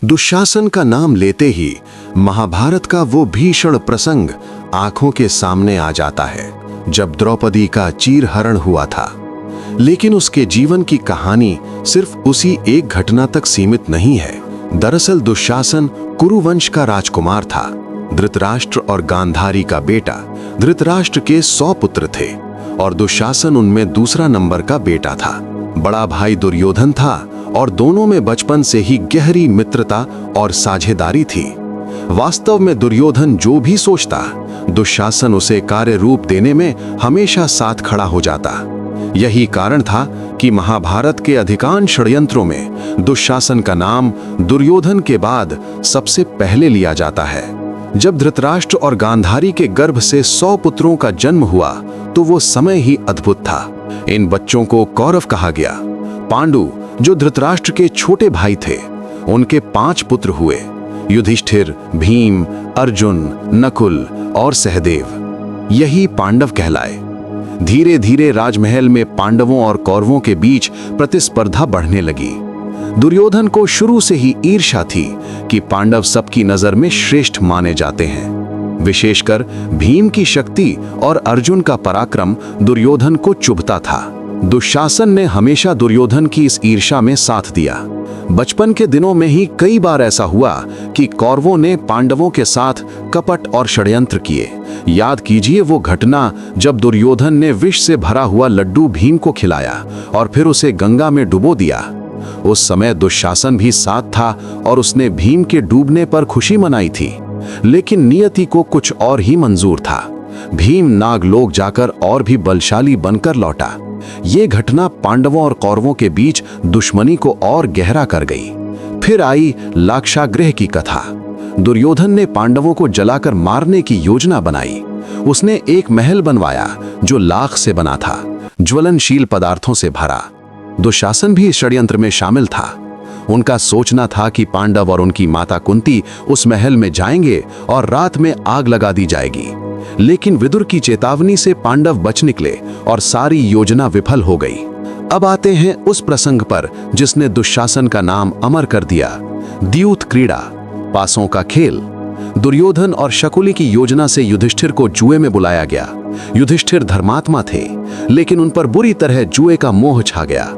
दुशासन का नाम लेते ही महाभारत का वो भीषण प्रसंग आंखों के सामने आ जाता है जब द्रौपदी का चीरहरण हुआ था। लेकिन उसके जीवन की कहानी सिर्फ उसी एक घटना तक सीमित नहीं है। दरअसल दुशासन कुरुवंश का राजकुमार था। धृतराष्ट्र और गांधारी का बेटा। धृतराष्ट्र के 100 पुत्र थे और दुशासन उनमें दूसरा नंबर का बेटा था। बड़ा भाई दुर्योधन था और दोनों में बचपन से ही गहरी मित्रता और साझेदारी थी। वास्तव में दुर्योधन जो भी सोचता, दुशासन उसे कार्य रूप देने में हमेशा साथ खड़ा हो जाता। यही कारण था कि महाभारत के अधिकांश षड्यंत्रों में दुशासन का नाम दुर्योधन के बाद सबसे पहले लिया जाता है। जब धृतराष्ट्र और गांधारी के गर्भ से 100 पुत्रों का जन्म हुआ तो वो समय ही अद्भुत था। इन बच्चों को कौरव कहा गया। पांडु जो धृतराष्ट्र के छोटे भाई थे, उनके 5 पुत्र हुए, युधिष्ठिर, भीम, अर्जुन, नकुल और सहदेव। यही पांडव कहलाए। धीरे धीरे राजमहल में पांडवों और कौरवों के बीच प्रतिस्पर्धा बढ़ने लगी। दुर्योधन को शुरू से ही ईर्ष्या थी कि पांडव सबकी नजर में श्रेष्ठ माने जाते हैं। विशेषकर भीम की शक्ति और अर्जुन का पराक्रम दुर्योधन को चुभता था। दुशासन ने हमेशा दुर्योधन की इस ईर्ष्या में साथ दिया। बचपन के दिनों में ही कई बार ऐसा हुआ कि कौरवों ने पांडवों के साथ कपट और षड्यंत्र किए। याद कीजिए वो घटना जब दुर्योधन ने विष से भरा हुआ लड्डू भीम को खिलाया और फिर उसे गंगा में डुबो दिया। उस समय दुशासन भी साथ था और उसने भीम के डूबने पर खुशी मनाई थी। लेकिन नियति को कुछ और ही मंजूर था। भीम नागलोक जाकर और भी बलशाली बनकर लौटा। ये घटना पांडवों और कौरवों के बीच दुश्मनी को और गहरा कर गई। फिर आई लाक्षागृह की कथा। दुर्योधन ने पांडवों को जलाकर मारने की योजना बनाई। उसने एक महल बनवाया जो लाख से बना था, ज्वलनशील पदार्थों से भरा। दुशासन भी इस षड्यंत्र में शामिल था। उनका सोचना था कि पांडव और उनकी माता कुंती उस महल में जाएंगे और रात में आग लगा दी जाएगी। लेकिन विदुर की चेतावनी से पांडव बच निकले और सारी योजना विफल हो गई। अब आते हैं उस प्रसंग पर जिसने दुशासन का नाम अमर कर दिया, द्यूत क्रीड़ा, पासों का खेल। दुर्योधन और शकुनी की योजना से युधिष्ठिर को जुए में बुलाया गया। युधिष्ठिर धर्मात्मा थे, लेकिन उन पर बुरी तरह जुए का मोह छा गया।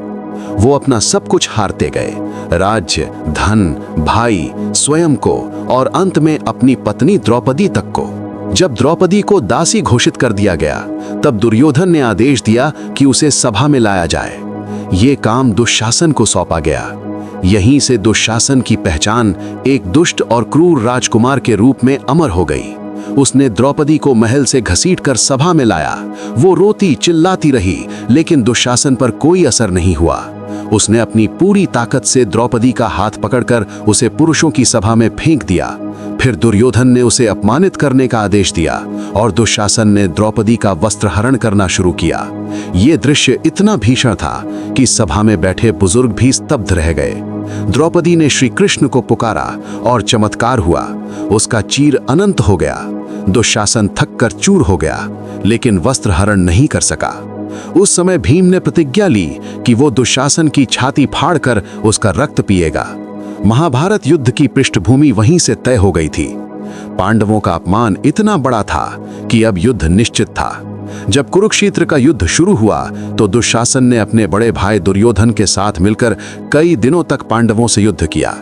वो अपना सब कुछ हारते गए, राज्य, धन, भाई, स्वयं को और अंत में अपनी पत्नी द्रौपदी तक को। जब द्रौपदी को दासी घोषित कर दिया गया, तब दुर्योधन ने आदेश दिया कि उसे सभा में लाया जाए। ये काम दुशासन को सौंपा गया। यहीं से दुशासन की पहचान एक दुष्ट और क्रूर राजकुमार के रूप में अमर हो गई। उसने द्रौपदी को महल से घसीटकर सभा में लाया। वो रोती चिल्लाती रही, लेकिन दुशासन पर कोई असर नहीं हुआ। उसने अपनी पूरी ताकत से द्रौपदी का हाथ पकड़कर उसे पुरुषों की सभा में फेंक दिया। फिर दुर्योधन ने उसे अपमानित करने का आदेश दिया और दुशासन ने द्रौपदी का वस्त्र हरण करना शुरू किया। ये दृश्य इतना भीषण था कि सभा में बैठे बुजुर्ग भी स्तब्ध रह गए। द्रौपदी ने श्री कृष्ण को पुकारा और चमत्कार हुआ। उसका चीर अनंत हो गया। दुशासन थक कर चूर हो गया, लेकिन वस्त्र हरण नहीं कर सका। उस समय भीम ने प्रतिज्ञा ली कि वो दुशासन की छाती फाड़कर उसका रक्त पिएगा। महाभारत युद्ध की पृष्ठभूमि वहीं से तय हो गई थी। पांडवों का अपमान इतना बड़ा था कि अब युद्ध निश्चित था। जब कुरुक्षेत्र का युद्ध शुरू हुआ तो दुशासन ने अपने बड़े भाई दुर्योधन के साथ मिलकर कई दिनों तक पांडवों से युद्ध किया।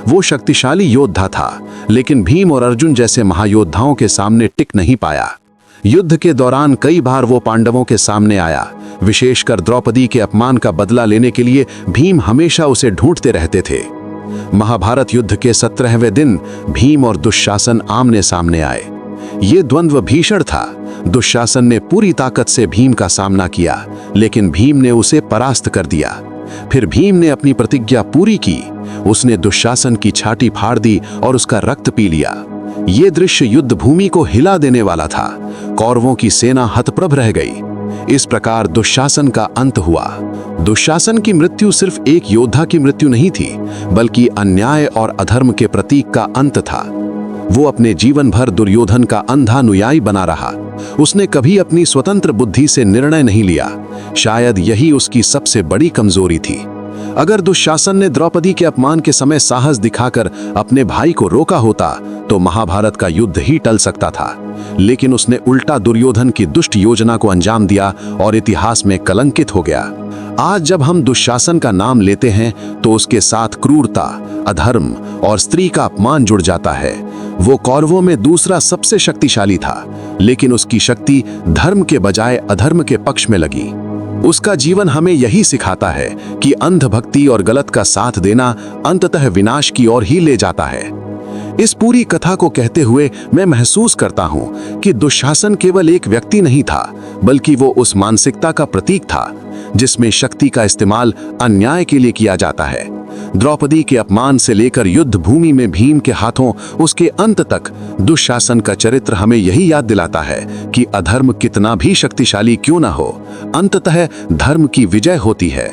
वो शक्तिशाली योद्धा था, लेकिन भीम और अर्जुन जैसे महायोद्धाओं के सामने टिक नहीं पाया। युद्ध के दौरान कई बार वो पांडवों के सामने आया। विशेषकर द्रौपदी के अपमान का बदला लेने के लिए भीम हमेशा उसे ढूंढते रहते थे। महाभारत युद्ध के 17वें दिन भीम और दुशासन आमने सामने आए। ये द्वंद्व भीषण था। दुशासन ने पूरी ताकत से भीम का सामना किया, लेकिन भीम ने उसे परास्त कर दिया। फिर भीम ने अपनी प्रतिज्ञा पूरी की। उसने दुशासन की छाती फाड़ दी और उसका रक्त पी लिया। ये दृश्य युद्ध भूमि को हिला देने वाला था। कौरवों की सेना हतप्रभ रह गई। इस प्रकार दुशासन का अंत हुआ। दुशासन की मृत्यु सिर्फ एक योद्धा की मृत्यु नहीं थी, बल्कि अन्याय और अधर्म के प्रतीक का अंत था। वो अपने जीवन भर दुर्योधन का अंधा अनुयायी बना रहा। उसने कभी अपनी स्वतंत्र बुद्धि से निर्णय नहीं लिया। शायद यही उसकी सबसे बड़ी कमजोरी थी। अगर दुशासन ने द्रौपदी के अपमान के समय साहस दिखाकर अपने भाई को रोका होता तो महाभारत का युद्ध ही टल सकता था, लेकिन उसने उल्टा दुर्योधन की दुष्ट योजना को अंजाम दिया और इतिहास में कलंकित हो गया। आज जब हम दुशासन का नाम लेते हैं तो उसके साथ क्रूरता, अधर्म और स्त्री का अपमान जुड़ जाता है। वो कौरवों में दूसरा सबसे शक्तिशाली था, लेकिन उसकी शक्ति धर्म के बजाय अधर्म के पक्ष में लगी। उसका जीवन हमें यही सिखाता है कि अंधभक्ति और गलत का साथ देना अंततः विनाश की ओर ही ले जाता है। इस पूरी कथा को कहते हुए मैं महसूस करता हूं कि दुशासन केवल एक व्यक्ति नहीं था, बल्कि वो उस मानसिकता का प्रतीक था जिसमें शक्ति का इस्तेमाल अन्याय के लिए किया जाता है। द्रौपदी के अपमान से लेकर युद्ध भूमि में भीम के हाथों उसके अंत तक दुशासन का चरित्र हमें यही याद दिलाता है कि अधर्म कितना भी शक्तिशाली क्यों ना हो, अंततः धर्म की विजय होती है।